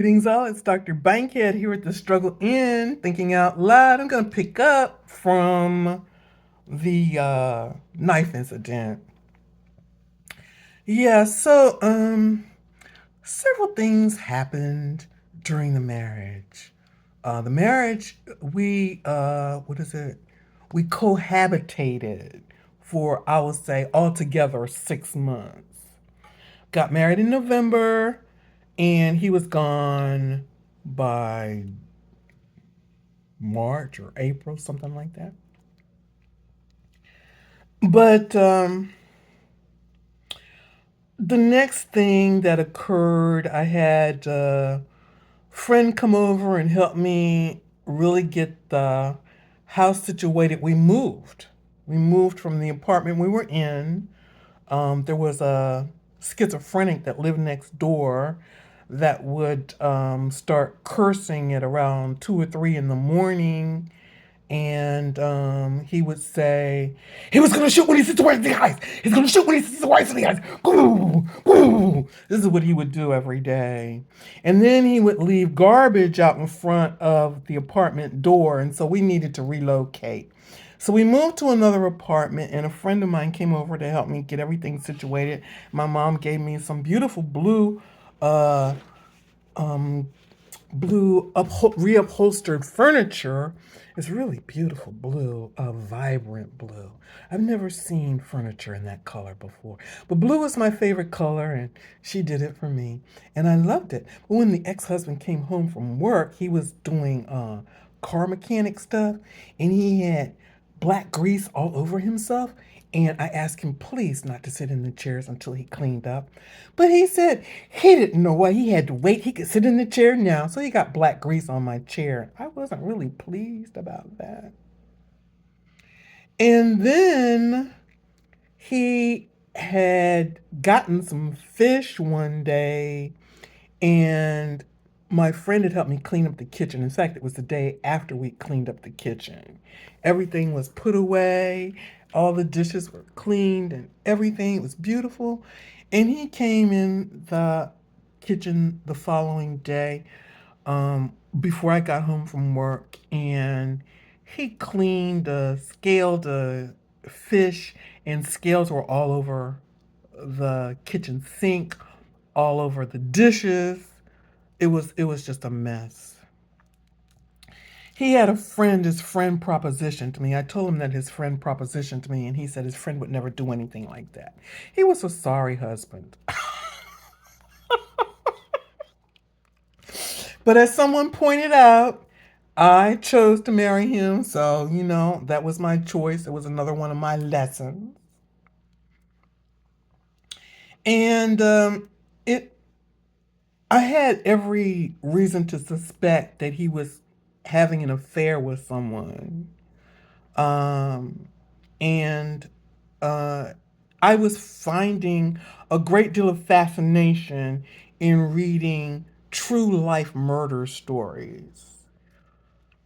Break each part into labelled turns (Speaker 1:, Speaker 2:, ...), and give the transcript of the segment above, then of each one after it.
Speaker 1: Greetings all, it's Dr. Bankhead here at the Struggle Inn, thinking out loud. I'm going to pick up from the knife incident. Yeah, several things happened during the marriage. What is it? We cohabitated for, I would say, altogether 6 months. Got married in November, and he was gone by March or April, something like that. But the next thing that occurred, I had a friend come over and help me really get the house situated. We moved. We moved from the apartment we were in. There was a schizophrenic that lived next door that would start cursing at around 2 or 3 in the morning, and he would say he was going to shoot when he sees the whites in the eyes. He's going to shoot when he sees the whites in the eyes. Boo, boo. This is what he would do every day. And then he would leave garbage out in front of the apartment door, and so we needed to relocate. So we moved to another apartment, and a friend of mine came over to help me get everything situated. My mom gave me some beautiful uh, um, blue reupholstered furniture. It's really beautiful blue, a vibrant blue. I've never seen furniture in that color before. But blue is my favorite color, and she did it for me. And I loved it. But when the ex-husband came home from work, he was doing car mechanic stuff, and he had black grease all over himself. And I asked him, please, not to sit in the chairs until he cleaned up. But he said he didn't know why he had to wait. He could sit in the chair now. So he got black grease on my chair. I wasn't really pleased about that. And then he had gotten some fish one day, and my friend had helped me clean up the kitchen. In fact, it was the day after we cleaned up the kitchen. Everything was put away, all the dishes were cleaned, and everything. It was beautiful. And he came in the kitchen the following day, before I got home from work, and he cleaned, scaled the fish, and scales were all over the kitchen sink, all over the dishes. It was just a mess. He had a friend, his friend propositioned to me. I told him that his friend propositioned to me, and he said his friend would never do anything like that. He was a sorry husband. But as someone pointed out, I chose to marry him, so that was my choice. It was another one of my lessons. And it I had every reason to suspect that he was having an affair with someone. Um, and uh, I was finding a great deal of fascination in reading true life murder stories.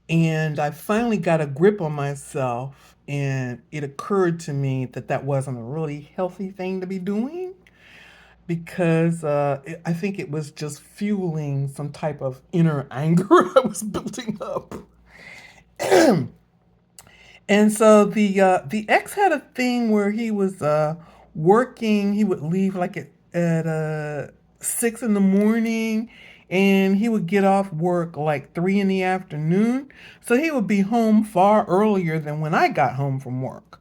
Speaker 1: And I finally got a grip on myself, and it occurred to me that that wasn't a really healthy thing to be doing, because I think it was just fueling some type of inner anger I was building up. And so the ex had a thing where he was working. He would leave like at 6 in the morning, and he would get off work like 3 in the afternoon. So he would be home far earlier than when I got home from work,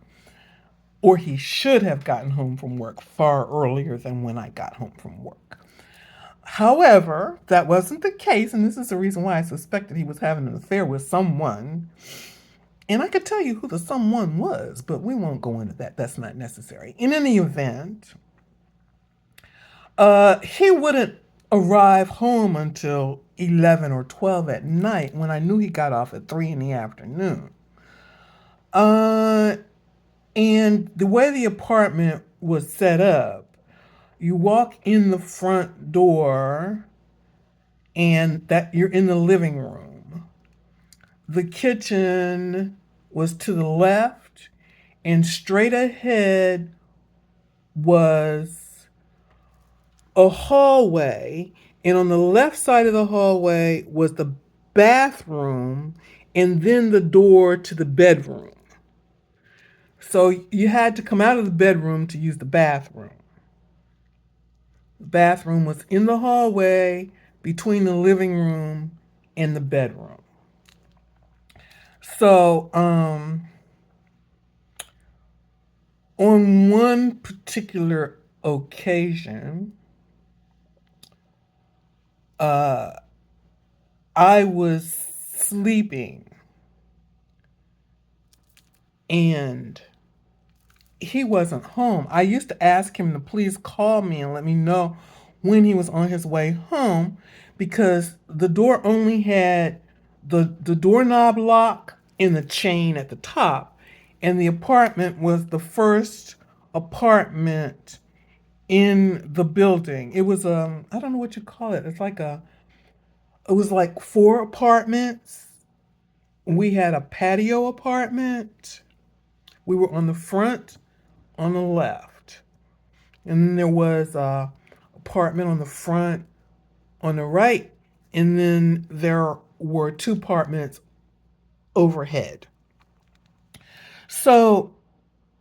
Speaker 1: or he should have gotten home from work far earlier than when I got home from work. However, that wasn't the case, and this is the reason why I suspected he was having an affair with someone. And I could tell you who the someone was, but we won't go into that. That's not necessary. In any event, he wouldn't arrive home until 11 or 12 at night, when I knew he got off at 3 in the afternoon. Uh, and the way the apartment was set up, you walk in the front door, and that you're in the living room. The kitchen was to the left, and straight ahead was a hallway, And on the left side of the hallway was the bathroom and then the door to the bedroom. So you had to come out of the bedroom to use the bathroom. The bathroom was in the hallway between the living room and the bedroom. So, on one particular occasion, I was sleeping and he wasn't home. I used to ask him to please call me and let me know when he was on his way home because the door only had the doorknob lock and the chain at the top. And the apartment was the first apartment in the building. It was I don't know what you call it. It was like four apartments. We had a patio apartment. We were on the front on the left. And then there was a apartment on the front on the right. And then there were two apartments overhead. So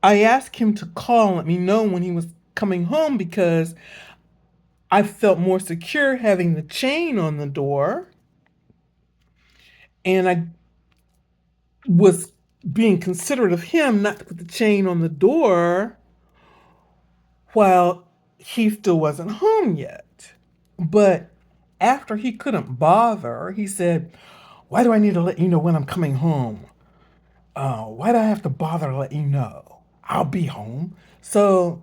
Speaker 1: I asked him to call and let me know when he was coming home because I felt more secure having the chain on the door. And I was being considerate of him not to put the chain on the door while he still wasn't home yet. But after he couldn't bother, he said, "Why do I need to let you know when I'm coming home? Why do I have to bother to let you know? I'll be home." So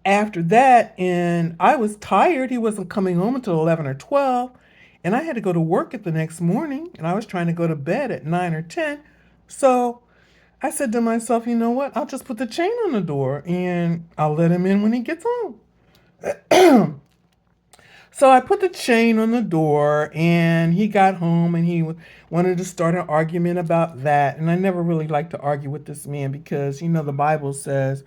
Speaker 1: after that, and I was tired, he wasn't coming home until 11 or 12, and I had to go to work at the next morning, and I was trying to go to bed at 9 or 10. So I said to myself, you know what? I'll just put the chain on the door and I'll let him in when he gets home. So I put the chain on the door and he got home and he wanted to start an argument about that. And I never really liked to argue with this man because, the Bible says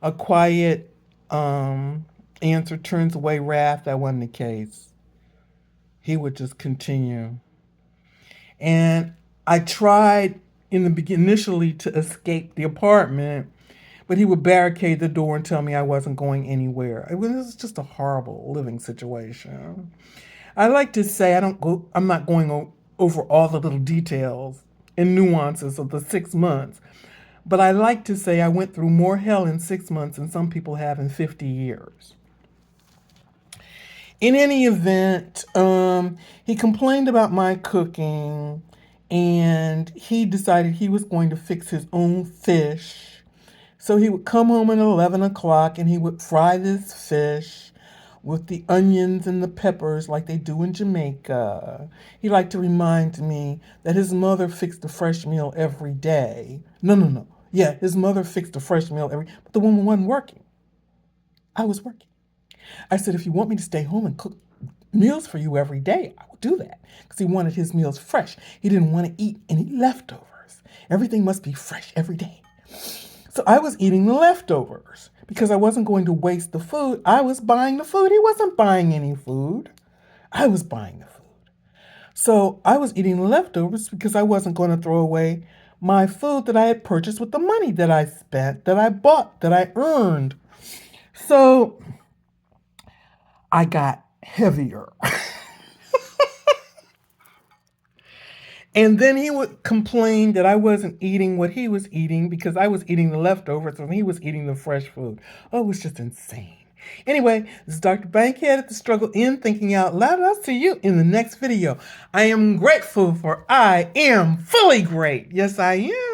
Speaker 1: a quiet answer turns away wrath. That wasn't the case. He would just continue. And I tried in the beginning initially to escape the apartment, but he would barricade the door and tell me I wasn't going anywhere. It was just a horrible living situation. I like to say I'm not going over all the little details and nuances of the 6 months, but I like to say I went through more hell in 6 months than some people have in 50 years. In any event, he complained about my cooking and he decided he was going to fix his own fish. So he would come home at 11 o'clock and he would fry this fish with the onions and the peppers like they do in Jamaica. He liked to remind me that his mother fixed a fresh meal every day. No. Yeah, his mother fixed a fresh meal but the woman wasn't working. I was working. I said, if you want me to stay home and cook meals for you every day, I will do that. Because he wanted his meals fresh. He didn't want to eat any leftovers. Everything must be fresh every day. So I was eating the leftovers because I wasn't going to waste the food. I was buying the food. He wasn't buying any food. I was buying the food. So I was eating the leftovers because I wasn't going to throw away my food that I had purchased with the money that I spent, that I bought, that I earned. So I got heavier. And then he would complain that I wasn't eating what he was eating because I was eating the leftovers and he was eating the fresh food. Oh, it was just insane. Anyway, this is Dr. Bankhead at the Struggle In Thinking Out Loud. I'll see you in the next video. I am grateful for I am fully great. Yes, I am.